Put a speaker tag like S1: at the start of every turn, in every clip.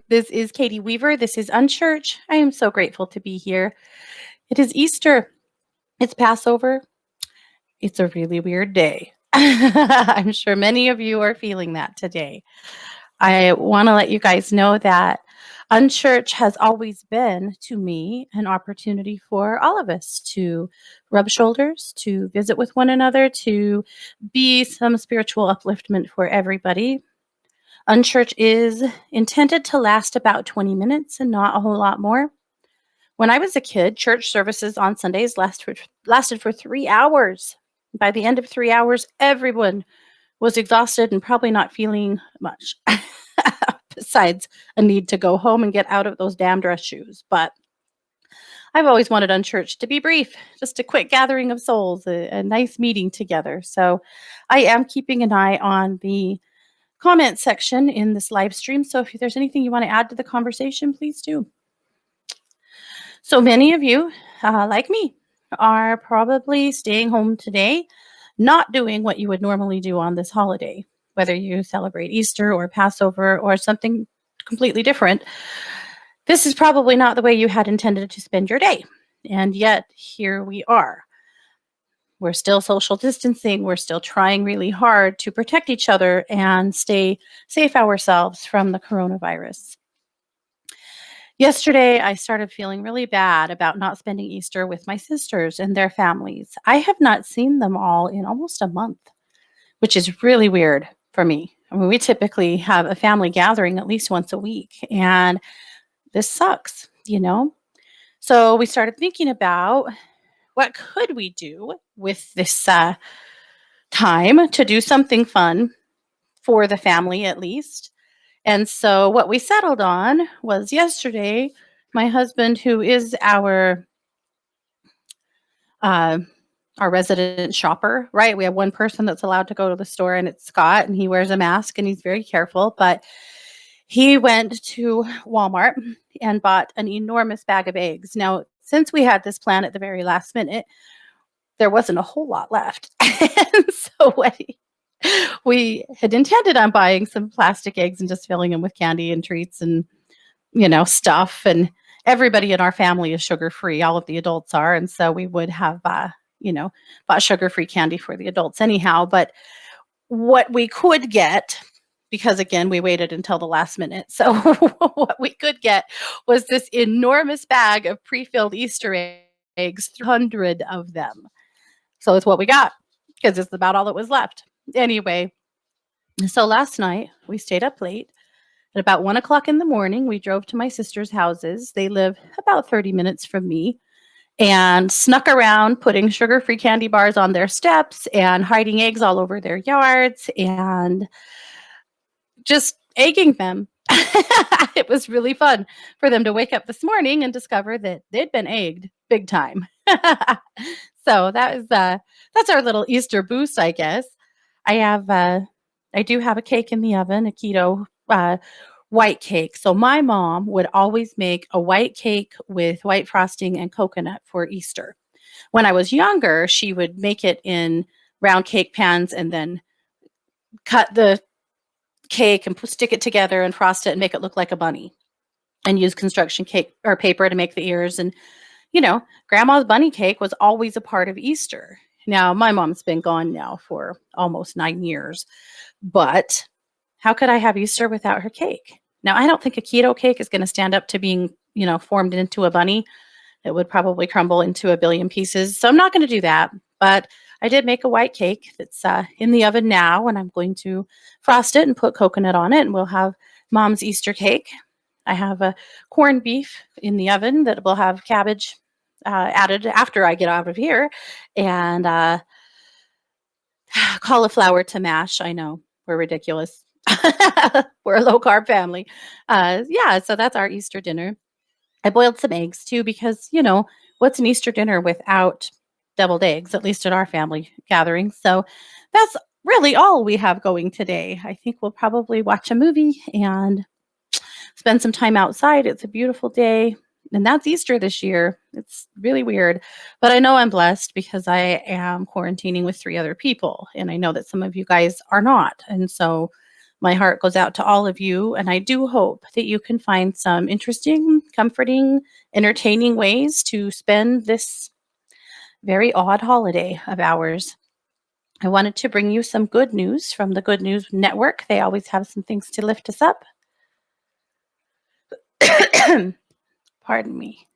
S1: This is Katie Weaver. This is Unchurch. I am so grateful to be here. It is Easter. It's Passover. It's a really weird day. I'm sure many of you are feeling that today. I want to let you guys know that Unchurch has always been, to me, an opportunity for all of us to rub shoulders, to visit with one another, to be some spiritual upliftment for everybody. Unchurch is intended to last about 20 minutes and not a whole lot more. When I was a kid, church services on Sundays lasted for 3 hours. By the end of 3 hours, everyone was exhausted and probably not feeling much, besides a need to go home and get out of those damn dress shoes. But I've always wanted Unchurch to be brief, just a quick gathering of souls, a nice meeting together. So I am keeping an eye on the comment section in this live stream. So if there's anything you want to add to the conversation, please do. So many of you, like me, are probably staying home today, not doing what you would normally do on this holiday, whether you celebrate Easter or Passover or something completely different. This is probably not the way you had intended to spend your day. And yet here we are. We're still social distancing. We're still trying really hard to protect each other and stay safe ourselves from the coronavirus. Yesterday, I started feeling really bad about not spending Easter with my sisters and their families. I have not seen them all in almost a month, which is really weird for me. I mean, we typically have a family gathering at least once a week, and this sucks, So we started thinking about what could we do with this time to do something fun for the family at least. And so what we settled on was yesterday, my husband, who is our resident shopper, right? We have one person that's allowed to go to the store, and it's Scott, and he wears a mask and he's very careful, but he went to Walmart and bought an enormous bag of eggs. Now, since we had this plan at the very last minute, there wasn't a whole lot left. And so we had intended on buying some plastic eggs and just filling them with candy and treats and, stuff. And everybody in our family is sugar-free. All of the adults are. And so we would have, bought sugar-free candy for the adults anyhow. But what we could get, because again, we waited until the last minute. So what we could get was this enormous bag of pre-filled Easter eggs, 300 of them. So it's what we got because it's about all that was left. Anyway, so last night we stayed up late. At about 1:00 in the morning, we drove to my sister's houses. They live about 30 minutes from me, and snuck around putting sugar-free candy bars on their steps and hiding eggs all over their yards and just egging them. It was really fun for them to wake up this morning and discover that they'd been egged big time. So that's our little Easter boost, I guess. I do have a cake in the oven, a keto white cake. So my mom would always make a white cake with white frosting and coconut for Easter. When I was younger, she would make it in round cake pans and then cut the cake and stick it together and frost it and make it look like a bunny and use construction cake or paper to make the ears. And, grandma's bunny cake was always a part of Easter. Now, my mom's been gone now for almost 9 years, but how could I have Easter without her cake? Now, I don't think a keto cake is going to stand up to being, formed into a bunny. It would probably crumble into a billion pieces. So I'm not going to do that, but I did make a white cake that's in the oven now, and I'm going to frost it and put coconut on it, and we'll have Mom's Easter cake. I have a corned beef in the oven that will have cabbage added after I get out of here, and cauliflower to mash. I know, we're ridiculous. We're a low-carb family. So that's our Easter dinner. I boiled some eggs too because, what's an Easter dinner without deviled eggs, at least at our family gathering. So that's really all we have going today. I think we'll probably watch a movie and spend some time outside. It's a beautiful day. And that's Easter this year. It's really weird. But I know I'm blessed because I am quarantining with 3 other people. And I know that some of you guys are not. And so My heart goes out to all of you, and I do hope that you can find some interesting, comforting, entertaining ways to spend this very odd holiday of ours. I wanted to bring you some good news from the Good News Network. They always have some things to lift us up. Pardon me.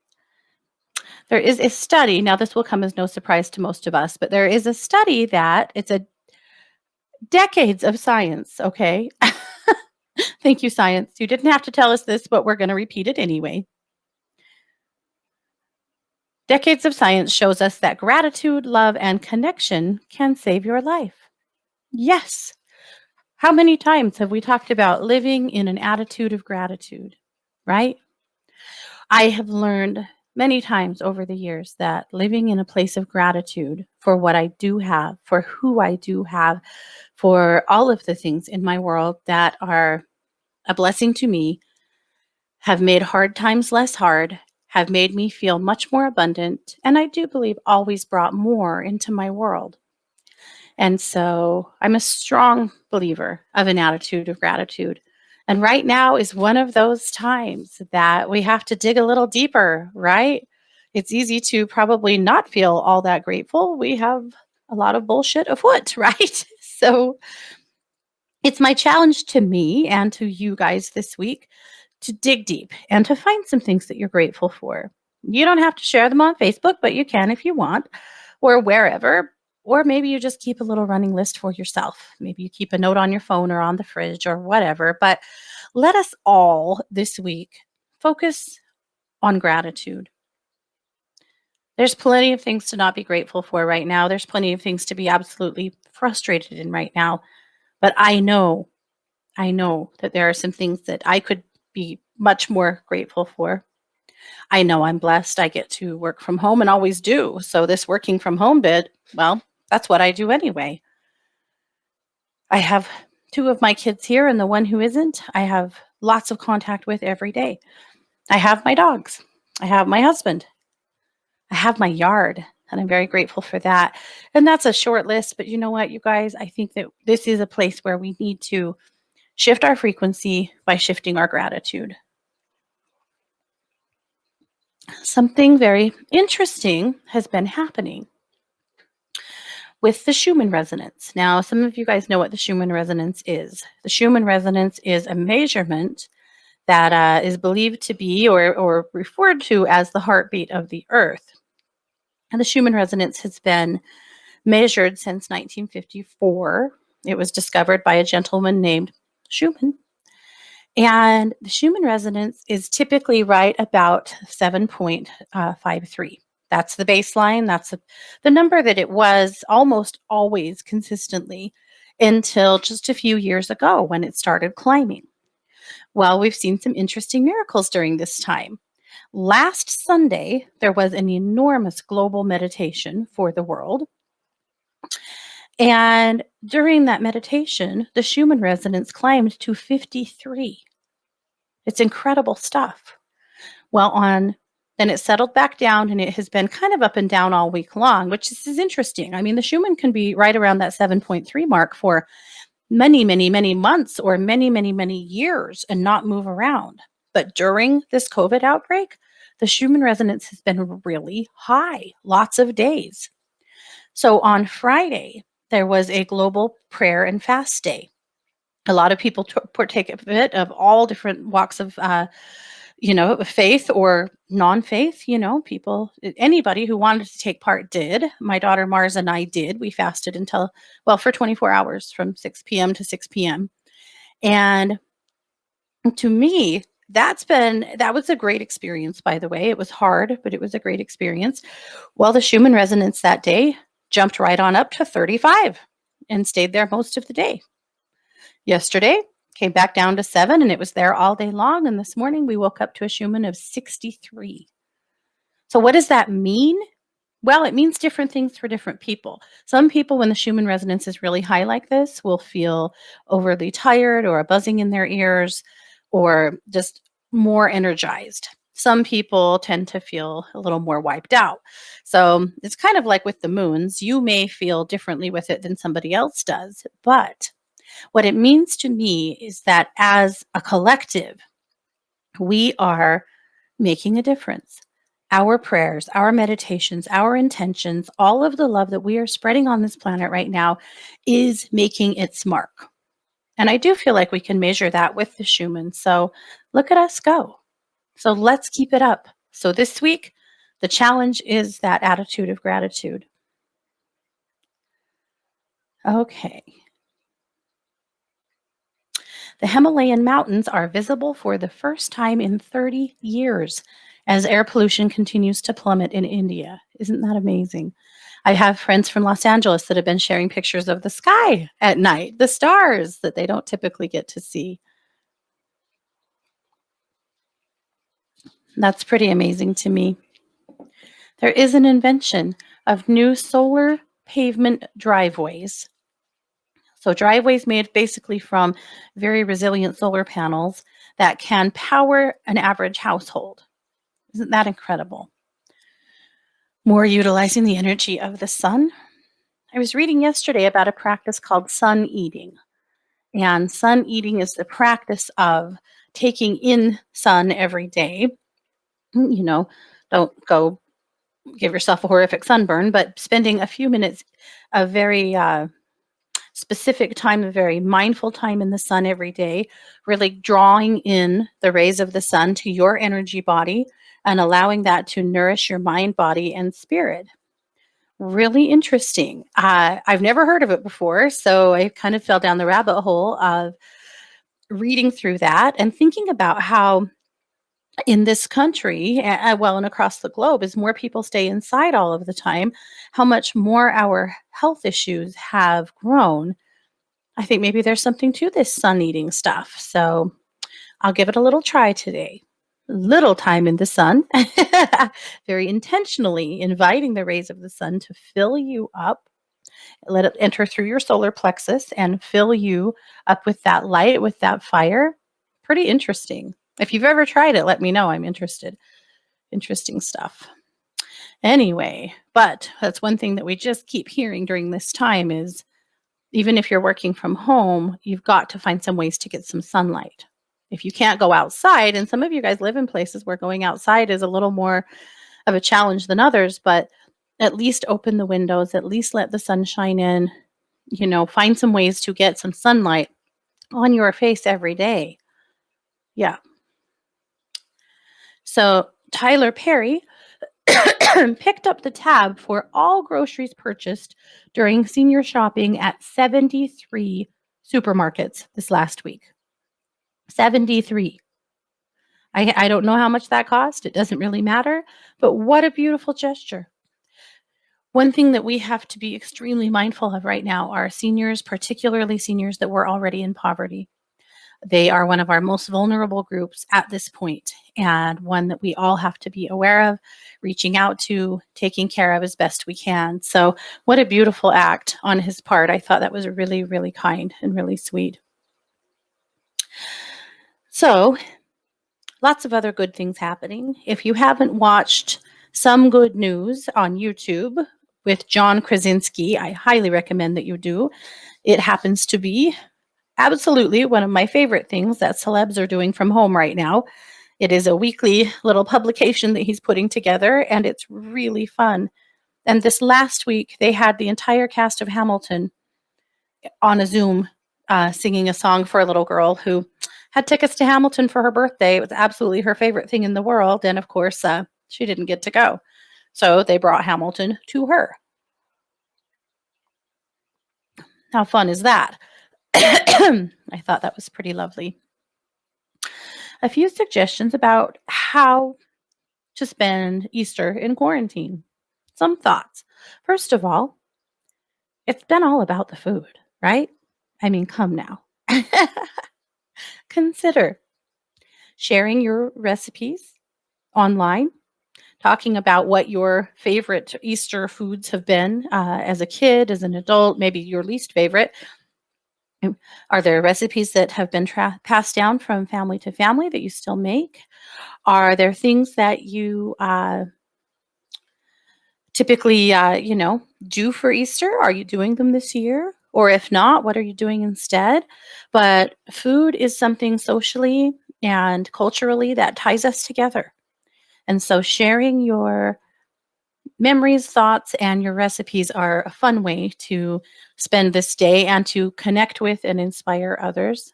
S1: There is a study, now this will come as no surprise to most of us, but there is a study that it's a decades of science, okay? Thank you, science. You didn't have to tell us this, but we're going to repeat it anyway. Decades of science shows us that gratitude, love, and connection can save your life. Yes. How many times have we talked about living in an attitude of gratitude, right? I have learned many times over the years that living in a place of gratitude for what I do have, for who I do have, for all of the things in my world that are a blessing to me, have made hard times less hard, have made me feel much more abundant, and I do believe always brought more into my world. And so I'm a strong believer of an attitude of gratitude. And right now is one of those times that we have to dig a little deeper, right? It's easy to probably not feel all that grateful. We have a lot of bullshit afoot, right? So it's my challenge to me and to you guys this week to dig deep and to find some things that you're grateful for. You don't have to share them on Facebook, but you can if you want, or wherever. Or maybe you just keep a little running list for yourself. Maybe you keep a note on your phone or on the fridge or whatever. But let us all this week focus on gratitude. There's plenty of things to not be grateful for right now. There's plenty of things to be absolutely frustrated in right now. But I know that there are some things that I could be much more grateful for. I know I'm blessed. I get to work from home and always do. So this working from home bit, well, that's what I do anyway. I have two of my kids here and the one who isn't, I have lots of contact with every day. I have my dogs. I have my husband. I have my yard, and I'm very grateful for that. And that's a short list, but you know what, you guys, I think that this is a place where we need to shift our frequency by shifting our gratitude. Something very interesting has been happening with the Schumann resonance. Now, some of you guys know what the Schumann resonance is. The Schumann resonance is a measurement that is believed to be or referred to as the heartbeat of the earth. And the Schumann resonance has been measured since 1954. It was discovered by a gentleman named Schumann. And the Schumann resonance is typically right about 7.53. That's the baseline. That's the number that it was almost always consistently until just a few years ago when it started climbing. Well, we've seen some interesting miracles during this time. Last Sunday, there was an enormous global meditation for the world. And during that meditation, the Schumann resonance climbed to 53. It's incredible stuff. Well, then it settled back down and it has been kind of up and down all week long, which is interesting. I mean, the Schumann can be right around that 7.3 mark for many, many, many months or many, many, many years and not move around. But during this COVID outbreak, the Schumann resonance has been really high, lots of days. So on Friday, there was a global prayer and fast day. A lot of people partake of it of all different walks of, faith or non-faith, people, anybody who wanted to take part did. My daughter Mars and I did. We fasted for 24 hours from 6 p.m. to 6 p.m. And to me, that was a great experience, by the way. It was hard, but it was a great experience. Well, the Schumann resonance that day jumped right on up to 35 and stayed there most of the day. Yesterday, came back down to 7, and it was there all day long. And this morning, we woke up to a Schumann of 63. So what does that mean? Well, it means different things for different people. Some people, when the Schumann resonance is really high like this, will feel overly tired or a buzzing in their ears or just more energized. Some people tend to feel a little more wiped out. So it's kind of like with the moons. You may feel differently with it than somebody else does, but What it means to me is that as a collective, we are making a difference. Our prayers, our meditations, our intentions, all of the love that we are spreading on this planet right now is making its mark. And I do feel like we can measure that with the Schumann. So look at us go. So let's keep it up. So this week, the challenge is that attitude of gratitude. Okay. The Himalayan mountains are visible for the first time in 30 years as air pollution continues to plummet in India. Isn't that amazing? I have friends from Los Angeles that have been sharing pictures of the sky at night, the stars that they don't typically get to see. That's pretty amazing to me. There is an invention of new solar pavement driveways. So, driveways made basically from very resilient solar panels that can power an average household. Isn't that incredible? More utilizing the energy of the sun. I was reading yesterday about a practice called sun eating. And sun eating is the practice of taking in sun every day. You know, don't go give yourself a horrific sunburn, but spending a few minutes, a very specific time, a very mindful time in the sun every day, really drawing in the rays of the sun to your energy body and allowing that to nourish your mind, body, and spirit. Really interesting. I've never heard of it before, so I kind of fell down the rabbit hole of reading through that and thinking about how in this country, well, and across the globe, as more people stay inside all of the time, how much more our health issues have grown. I think maybe there's something to this sun eating stuff. So I'll give it a little try today. Little time in the sun, very intentionally inviting the rays of the sun to fill you up. Let it enter through your solar plexus and fill you up with that light, with that fire. Pretty interesting. If you've ever tried it, let me know. I'm interested. Interesting stuff. Anyway, but that's one thing that we just keep hearing during this time is even if you're working from home, you've got to find some ways to get some sunlight. If you can't go outside, and some of you guys live in places where going outside is a little more of a challenge than others, but at least open the windows, at least let the sun shine in, find some ways to get some sunlight on your face every day. Yeah. So Tyler Perry picked up the tab for all groceries purchased during senior shopping at 73 supermarkets this last week. 73. I don't know how much that cost. It doesn't really matter. But what a beautiful gesture. One thing that we have to be extremely mindful of right now are seniors, particularly seniors that were already in poverty. They are one of our most vulnerable groups at this point, and one that we all have to be aware of, reaching out to, taking care of as best we can. So, what a beautiful act on his part. I thought that was really, really kind and really sweet. So, lots of other good things happening. If you haven't watched Some Good News on YouTube with John Krasinski, I highly recommend that you do. It happens to be absolutely one of my favorite things that celebs are doing from home right now. It is a weekly little publication that he's putting together, and it's really fun. And this last week, they had the entire cast of Hamilton on a Zoom singing a song for a little girl who had tickets to Hamilton for her birthday. It was absolutely her favorite thing in the world. And of course, she didn't get to go. So they brought Hamilton to her. How fun is that? I thought that was pretty lovely. A few suggestions about how to spend Easter in quarantine. Some thoughts. First of all, it's been all about the food, right? I mean, come now. Consider sharing your recipes online, talking about what your favorite Easter foods have been as a kid, as an adult, maybe your least favorite. Are there recipes that have been passed down from family to family that you still make? Are there things that you typically, do for Easter? Are you doing them this year? Or if not, what are you doing instead? But food is something socially and culturally that ties us together. And so sharing your memories, thoughts, and your recipes are a fun way to spend this day and to connect with and inspire others.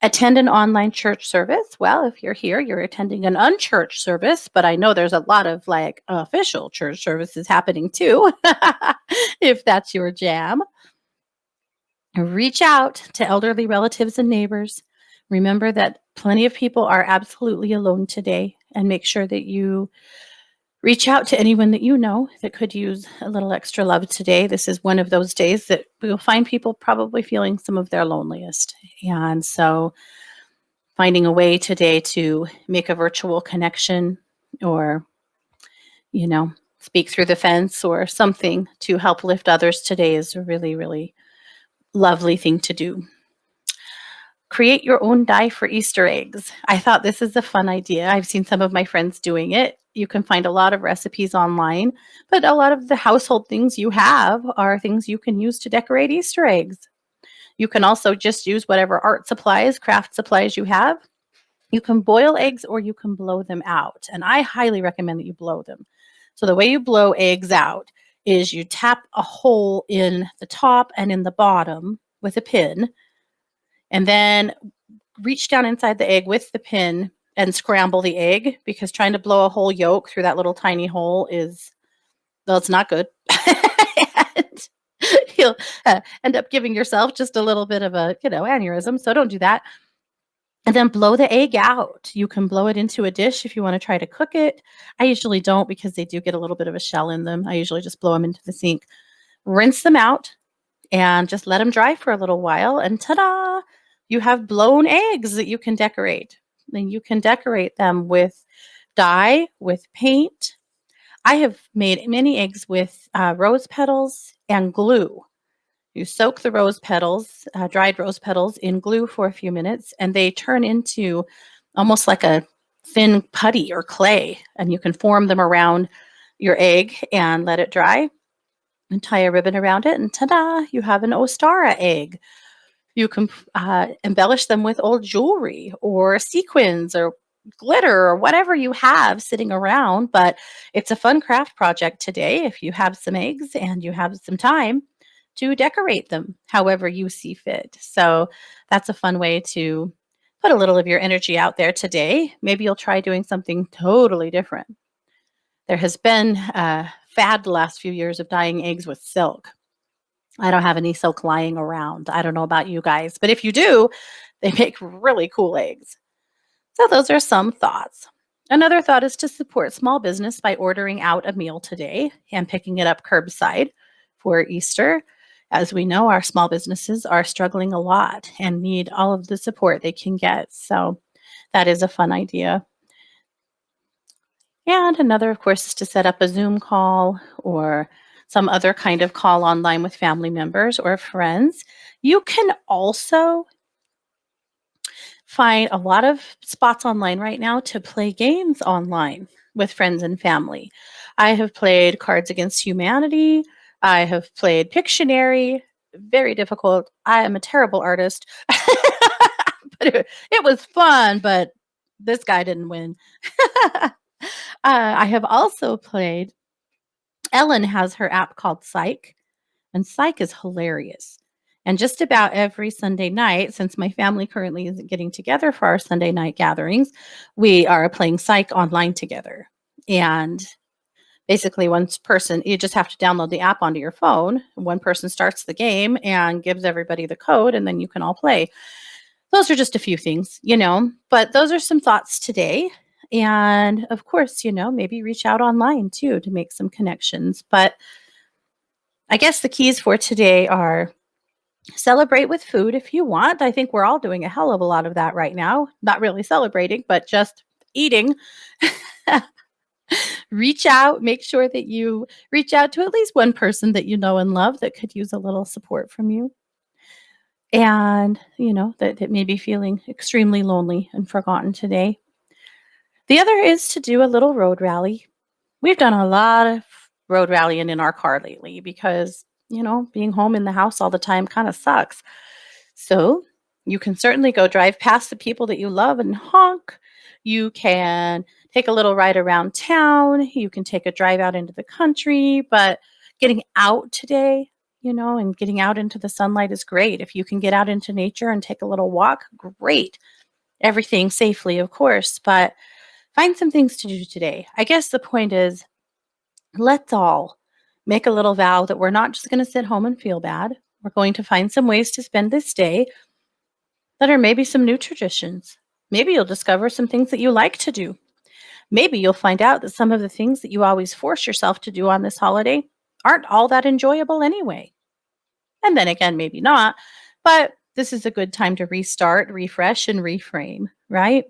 S1: Attend an online church service. Well, if you're here, you're attending an unchurch service, but I know there's a lot of like official church services happening too, if that's your jam. Reach out to elderly relatives and neighbors. Remember that plenty of people are absolutely alone today, and make sure that you reach out to anyone that you know that could use a little extra love today. This is one of those days that we'll find people probably feeling some of their loneliest. And so finding a way today to make a virtual connection or, you know, speak through the fence or something to help lift others today is a really, really lovely thing to do. Create your own die for Easter eggs. I thought this is a fun idea. I've seen some of my friends doing it. You can find a lot of recipes online, but a lot of the household things you have are things you can use to decorate Easter eggs. You can also just use whatever art supplies, craft supplies you have. You can boil eggs or you can blow them out. And I highly recommend that you blow them. So the way you blow eggs out is you tap a hole in the top and in the bottom with a pin, and then reach down inside the egg with the pin and scramble the egg, because trying to blow a whole yolk through that little tiny hole is, well, it's not good. And you'll end up giving yourself just a little bit of a, aneurysm. So don't do that. And then blow the egg out. You can blow it into a dish if you want to try to cook it. I usually don't, because they do get a little bit of a shell in them. I usually just blow them into the sink, rinse them out, and just let them dry for a little while. And ta-da! You have blown eggs that you can decorate. And you can decorate them with dye, with paint. I have made many eggs with rose petals and glue. You soak the rose petals, dried rose petals, in glue for a few minutes, and they turn into almost like a thin putty or clay. And you can form them around your egg and let it dry and tie a ribbon around it. And ta-da, you have an Ostara egg. You can embellish them with old jewelry or sequins or glitter or whatever you have sitting around. But it's a fun craft project today if you have some eggs and you have some time to decorate them however you see fit. So that's a fun way to put a little of your energy out there today. Maybe you'll try doing something totally different. There has been a fad the last few years of dyeing eggs with silk. I don't have any silk lying around. I don't know about you guys, but if you do, they make really cool eggs. So those are some thoughts. Another thought is to support small business by ordering out a meal today and picking it up curbside for Easter. As we know, our small businesses are struggling a lot and need all of the support they can get. So that is a fun idea. And another, of course, is to set up a Zoom call or some other kind of call online with family members or friends. You can also find a lot of spots online right now to play games online with friends and family. I have played Cards Against Humanity. I have played Pictionary. Very difficult. I am a terrible artist. But it was fun, but this guy didn't win. I have also played, Ellen has her app called Psych, and Psych is hilarious. And just about every Sunday night, since my family currently isn't getting together for our Sunday night gatherings, we are playing Psych online together. And basically, you just have to download the app onto your phone. One person starts the game and gives everybody the code, and then you can all play. Those are just a few things, but those are some thoughts today. And of course, maybe reach out online too to make some connections. But I guess the keys for today are: celebrate with food if you want. I think we're all doing a hell of a lot of that right now. Not really celebrating, but just eating. Reach out. Make sure that you reach out to at least one person that you know and love that could use a little support from you. And, that may be feeling extremely lonely and forgotten today. The other is to do a little road rally. We've done a lot of road rallying in our car lately because, being home in the house all the time kind of sucks. So you can certainly go drive past the people that you love and honk. You can take a little ride around town. You can take a drive out into the country. But getting out today, and getting out into the sunlight is great. If you can get out into nature and take a little walk, great. Everything safely, of course, but find some things to do today. I guess the point is, let's all make a little vow that we're not just going to sit home and feel bad. We're going to find some ways to spend this day that are maybe some new traditions. Maybe you'll discover some things that you like to do. Maybe you'll find out that some of the things that you always force yourself to do on this holiday aren't all that enjoyable anyway. And then again, maybe not, but this is a good time to restart, refresh, and reframe, right?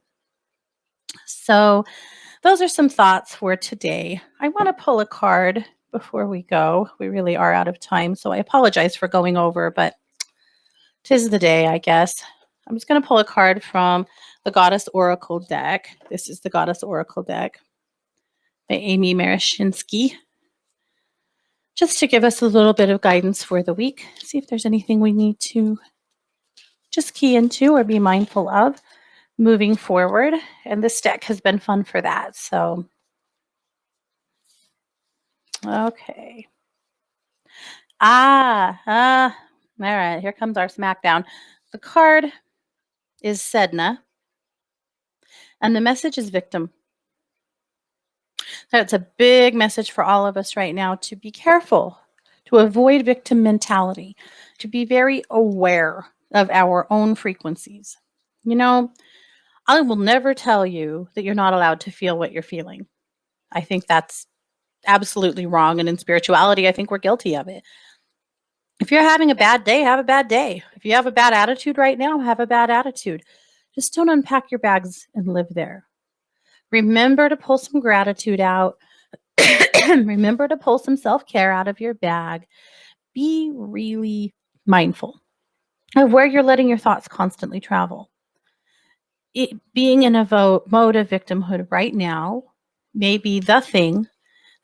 S1: So, those are some thoughts for today. I want to pull a card before we go. We really are out of time, so I apologize for going over, but 'tis the day, I guess. I'm just going to pull a card from the Goddess Oracle deck. This is the Goddess Oracle deck by Amy Marashinsky, just to give us a little bit of guidance for the week. See if there's anything we need to just key into or be mindful of moving forward. And this deck has been fun for that. So, okay. All right. Here comes our smackdown. The card is Sedna, and the message is victim. That's a big message for all of us right now to be careful, to avoid victim mentality, to be very aware of our own frequencies. I will never tell you that you're not allowed to feel what you're feeling. I think that's absolutely wrong. And in spirituality, I think we're guilty of it. If you're having a bad day, have a bad day. If you have a bad attitude right now, have a bad attitude. Just don't unpack your bags and live there. Remember to pull some gratitude out. Remember to pull some self-care out of your bag. Be really mindful of where you're letting your thoughts constantly travel. Being in a mode of victimhood right now may be the thing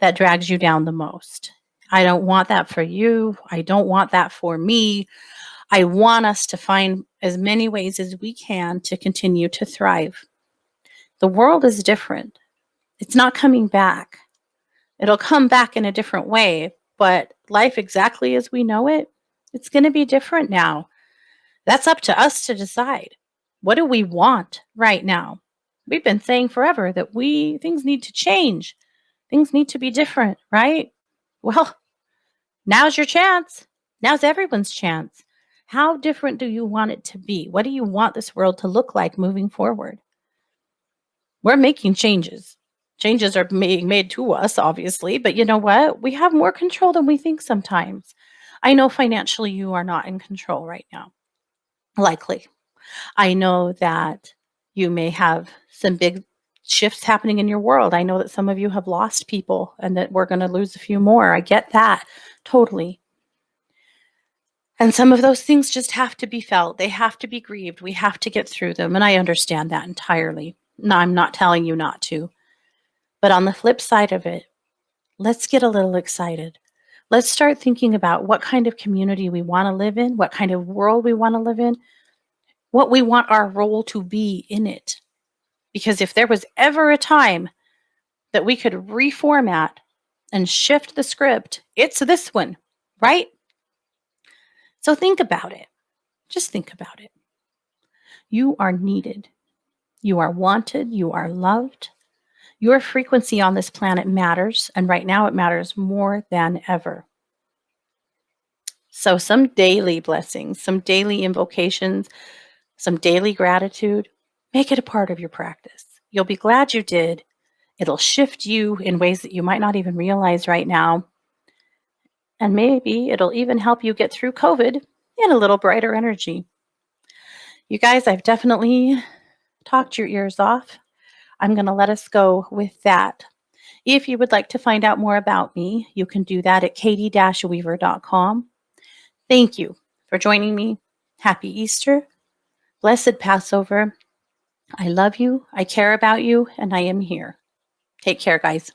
S1: that drags you down the most. I don't want that for you. I don't want that for me. I want us to find as many ways as we can to continue to thrive. The world is different. It's not coming back. It'll come back in a different way, but life exactly as we know it, it's going to be different now. That's up to us to decide. What do we want right now? We've been saying forever that things need to change. Things need to be different, right? Well, now's your chance. Now's everyone's chance. How different do you want it to be? What do you want this world to look like moving forward? We're making changes. Changes are being made to us, obviously, but you know what? We have more control than we think sometimes. I know financially you are not in control right now, likely. I know that you may have some big shifts happening in your world. I know that some of you have lost people and that we're going to lose a few more. I get that totally. And some of those things just have to be felt. They have to be grieved. We have to get through them. And I understand that entirely. No, I'm not telling you not to. But on the flip side of it, let's get a little excited. Let's start thinking about what kind of community we want to live in, what kind of world we want to live in, what we want our role to be in it. Because if there was ever a time that we could reformat and shift the script, it's this one, right? So think about it. Just think about it. You are needed. You are wanted. You are loved. Your frequency on this planet matters, and right now it matters more than ever. So some daily blessings, some daily invocations, some daily gratitude, make it a part of your practice. You'll be glad you did. It'll shift you in ways that you might not even realize right now. And maybe it'll even help you get through COVID in a little brighter energy. You guys, I've definitely talked your ears off. I'm going to let us go with that. If you would like to find out more about me, you can do that at katie-weaver.com. Thank you for joining me. Happy Easter. Blessed Passover. I love you. I care about you. And I am here. Take care, guys.